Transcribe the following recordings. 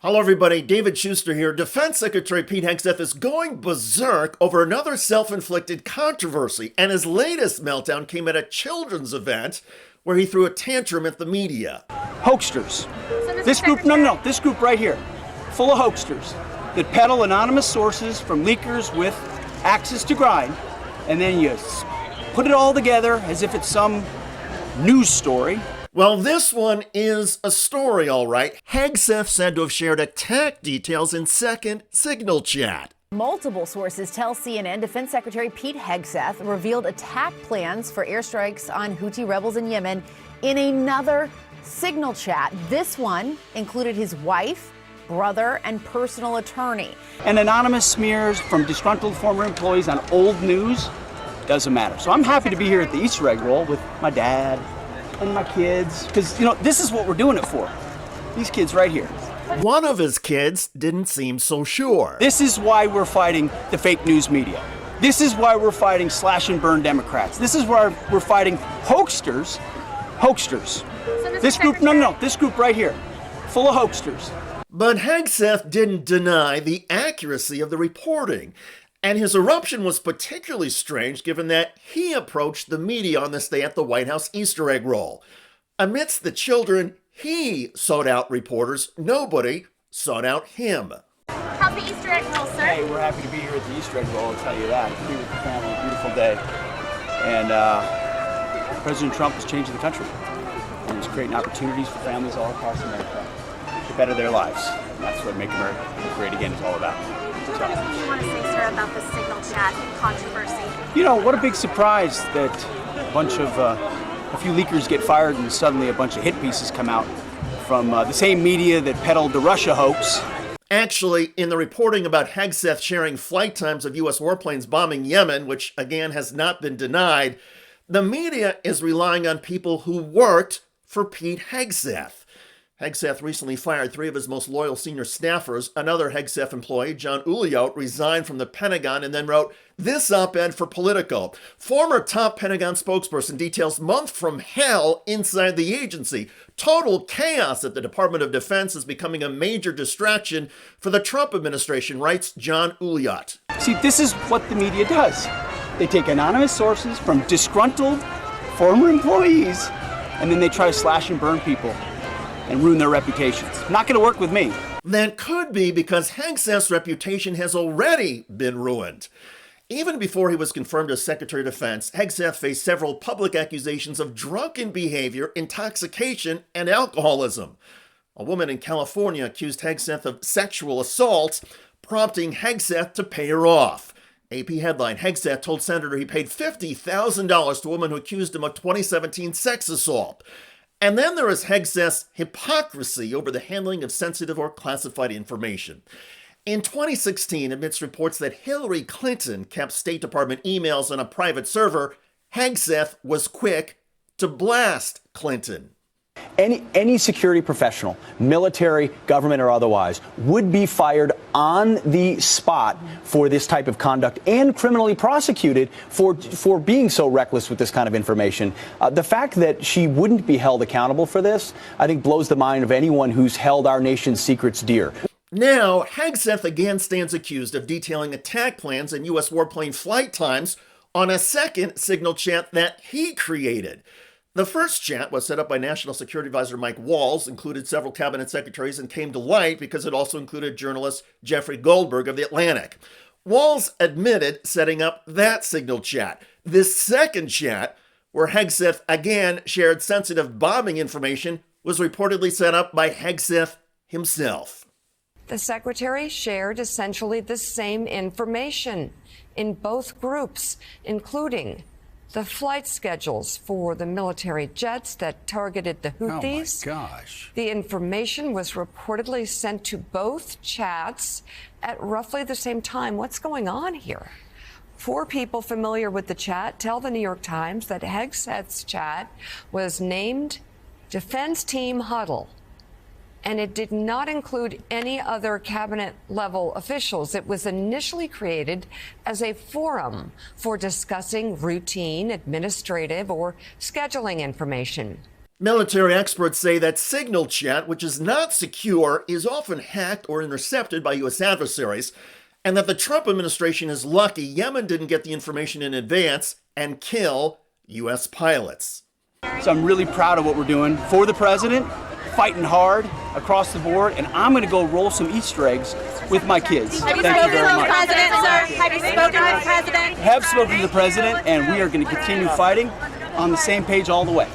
Hello everybody, David Shuster here. Defense Secretary Pete Hegseth is going berserk over another self-inflicted controversy, and his latest meltdown came at a children's event where he threw a tantrum at the media. Hoaxsters. This group, no, this group right here, full of hoaxsters that peddle anonymous sources from leakers with access to grind, and then you put it all together as if it's some news story. Well, this one is a story, all right. Hegseth said to have shared attack details in second signal chat. Multiple sources tell CNN Defense Secretary Pete Hegseth revealed attack plans for airstrikes on Houthi rebels in Yemen in another signal chat. This one included his wife, brother, and personal attorney. And anonymous smears from disgruntled former employees on old news doesn't matter. So I'm happy to be here at the Easter egg roll with my dad and my kids, because, you know, this is what we're doing it for. These kids right here. One of his kids didn't seem so sure. This is why we're fighting the fake news media. This is why we're fighting slash and burn Democrats. This is why we're fighting hoaxsters. This group, no, this group right here, full of hoaxsters. But Hegseth didn't deny the accuracy of the reporting. And his eruption was particularly strange given that he approached the media on this day at the White House Easter egg roll. Amidst the children, he sought out reporters. Nobody sought out him. How's the Easter egg roll, sir? Hey, we're happy to be here at the Easter egg roll, I'll tell you that. Be with the family, beautiful day. And President Trump is changing the country. And he's creating opportunities for families all across America to better their lives. And that's what Make America Great Again is all about. What do you want to say, sir, about the signal chat controversy? You know, what a big surprise that a few leakers get fired and suddenly a bunch of hit pieces come out from the same media that peddled the Russia hoax. Actually, in the reporting about Hegseth sharing flight times of U.S. warplanes bombing Yemen, which again has not been denied, the media is relying on people who worked for Pete Hegseth. Hegseth recently fired 3 of his most loyal senior staffers. Another Hegseth employee, John Uliot, resigned from the Pentagon and then wrote this op-ed for Politico. Former top Pentagon spokesperson details month from hell inside the agency. Total chaos at the Department of Defense is becoming a major distraction for the Trump administration, writes John Uliot. See, this is what the media does. They take anonymous sources from disgruntled former employees, and then they try to slash and burn people and ruin their reputations. Not going to work with me. That could be because Hegseth's reputation has already been ruined. Even before he was confirmed as Secretary of Defense, Hegseth faced several public accusations of drunken behavior, intoxication, and alcoholism. A woman in California accused Hegseth of sexual assault, prompting Hegseth to pay her off. AP headline, Hegseth told Senator he paid $50,000 to a woman who accused him of 2017 sex assault. And then there is Hegseth's hypocrisy over the handling of sensitive or classified information. In 2016, amidst reports that Hillary Clinton kept State Department emails on a private server, Hegseth was quick to blast Clinton. Any security professional, military, government, or otherwise, would be fired on the spot for this type of conduct and criminally prosecuted for being so reckless with this kind of information. The fact that she wouldn't be held accountable for this, I think, blows the mind of anyone who's held our nation's secrets dear. Now, Hegseth again stands accused of detailing attack plans and U.S. warplane flight times on a second signal chat that he created. The first chat was set up by National Security Advisor Mike Walls, included several cabinet secretaries, and came to light because it also included journalist Jeffrey Goldberg of The Atlantic. Walls admitted setting up that signal chat. This second chat, where Hegseth again shared sensitive bombing information, was reportedly set up by Hegseth himself. The secretary shared essentially the same information in both groups, including the flight schedules for the military jets that targeted the Houthis. Oh my gosh. The information was reportedly sent to both chats at roughly the same time. What's going on here? 4 people familiar with the chat tell the New York Times that Hegseth's chat was named Defense Team Huddle, and it did not include any other cabinet-level officials. It was initially created as a forum for discussing routine, administrative, or scheduling information. Military experts say that signal chat, which is not secure, is often hacked or intercepted by U.S. adversaries, and that the Trump administration is lucky Yemen didn't get the information in advance and kill U.S. pilots. So I'm really proud of what we're doing for the president, fighting hard across the board, and I'm going to go roll some Easter eggs with my kids. Thank you very much. Have you spoken with the president? Have spoken to the president, and we are going to continue fighting on the same page all the way.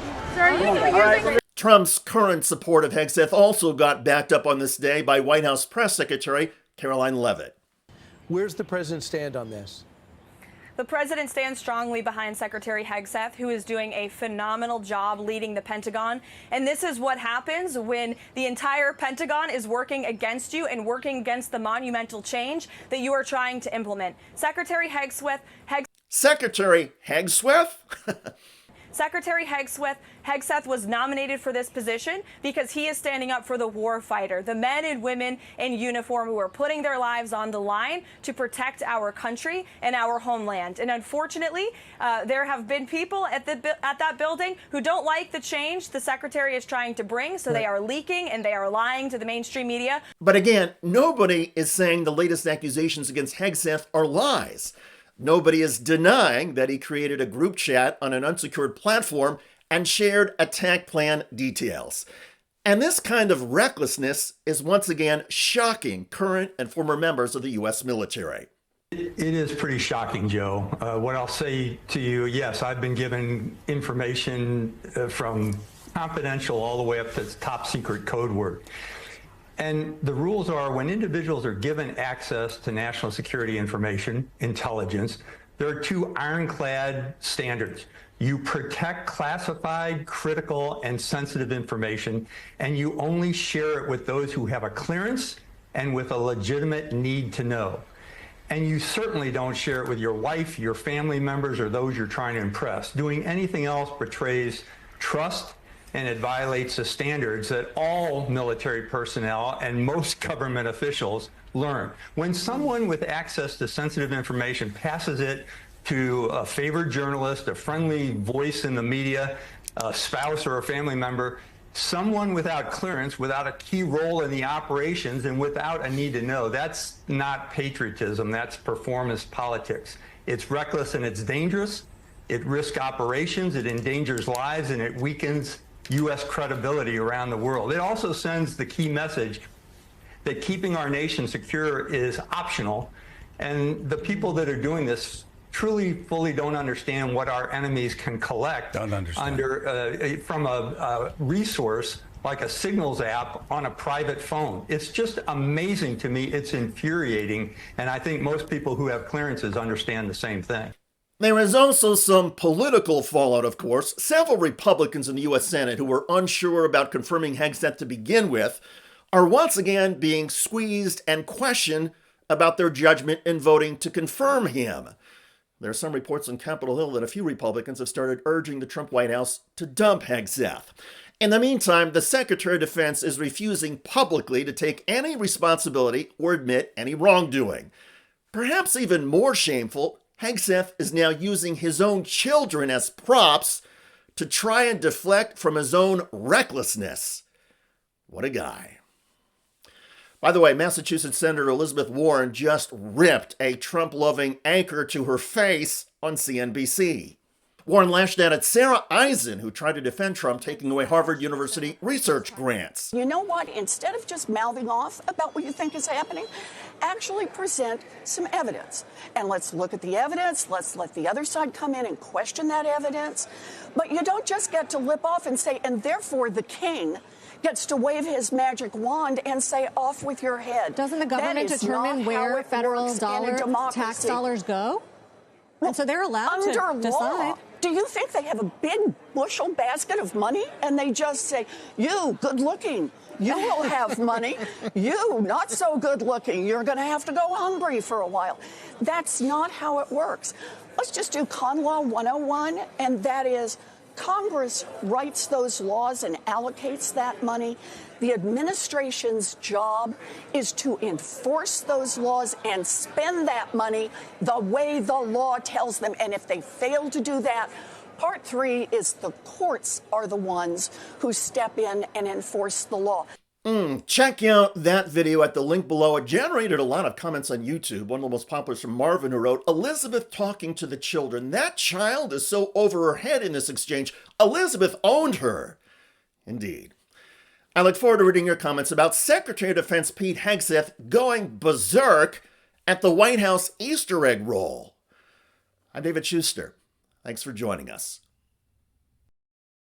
Trump's current support of Hegseth also got backed up on this day by White House Press Secretary Caroline Leavitt. Where's the president stand on this? The president stands strongly behind Secretary Hegseth, who is doing a phenomenal job leading the Pentagon. And this is what happens when the entire Pentagon is working against you and working against the monumental change that you are trying to implement. Secretary Hegseth was nominated for this position because he is standing up for the war fighter, the men and women in uniform who are putting their lives on the line to protect our country and our homeland. And unfortunately, there have been people at that building who don't like the change the secretary is trying to bring, so they are leaking and they are lying to the mainstream media. But again, nobody is saying the latest accusations against Hegseth are lies. Nobody is denying that he created a group chat on an unsecured platform and shared attack plan details. And this kind of recklessness is once again shocking current and former members of the U.S. military. It is pretty shocking, Joe. What I'll say to you, yes, I've been given information from confidential all the way up to top secret code word. And the rules are when individuals are given access to national security information, intelligence, there are two ironclad standards. You protect classified, critical, and sensitive information, and you only share it with those who have a clearance and with a legitimate need to know. And you certainly don't share it with your wife, your family members, or those you're trying to impress. Doing anything else betrays trust, and it violates the standards that all military personnel and most government officials learn. When someone with access to sensitive information passes it to a favored journalist, a friendly voice in the media, a spouse or a family member, someone without clearance, without a key role in the operations, and without a need to know, that's not patriotism, that's performance politics. It's reckless and it's dangerous. It risks operations, it endangers lives, and it weakens U.S. credibility around the world. It also sends the key message that keeping our nation secure is optional, and the people that are doing this truly fully don't understand what our enemies can collect from a resource like a Signals app on a private phone. It's just amazing to me. It's infuriating, and I think most people who have clearances understand the same thing. There is also some political fallout, of course. Several Republicans in the U.S. Senate who were unsure about confirming Hegseth to begin with are once again being squeezed and questioned about their judgment in voting to confirm him. There are some reports on Capitol Hill that a few Republicans have started urging the Trump White House to dump Hegseth. In the meantime, the Secretary of Defense is refusing publicly to take any responsibility or admit any wrongdoing. Perhaps even more shameful, Hegseth is now using his own children as props to try and deflect from his own recklessness. What a guy. By the way, Massachusetts Senator Elizabeth Warren just ripped a Trump-loving anchor to her face on CNBC. Warren lashed out at Sarah Eisen, who tried to defend Trump taking away Harvard University research grants. You know what? Instead of just mouthing off about what you think is happening, actually present some evidence. And let's look at the evidence. Let's let the other side come in and question that evidence. But you don't just get to lip off and say, and therefore the king gets to wave his magic wand and say, off with your head. Doesn't the government determine where federal tax dollars go? And so they're allowed to decide. Do you think they have a big bushel basket of money and they just say, you good looking, you will have money. You not so good looking, you're going to have to go hungry for a while. That's not how it works. Let's just do Con Law 101, and that is Congress writes those laws and allocates that money. The administration's job is to enforce those laws and spend that money the way the law tells them. And if they fail to do that, Part 3 is the courts are the ones who step in and enforce the law. Check out that video at the link below. It generated a lot of comments on YouTube. One of the most popular is from Marvin, who wrote, Elizabeth talking to the children. That child is so over her head in this exchange. Elizabeth owned her. Indeed. I look forward to reading your comments about Secretary of Defense Pete Hegseth going berserk at the White House Easter egg roll. I'm David Shuster. Thanks for joining us.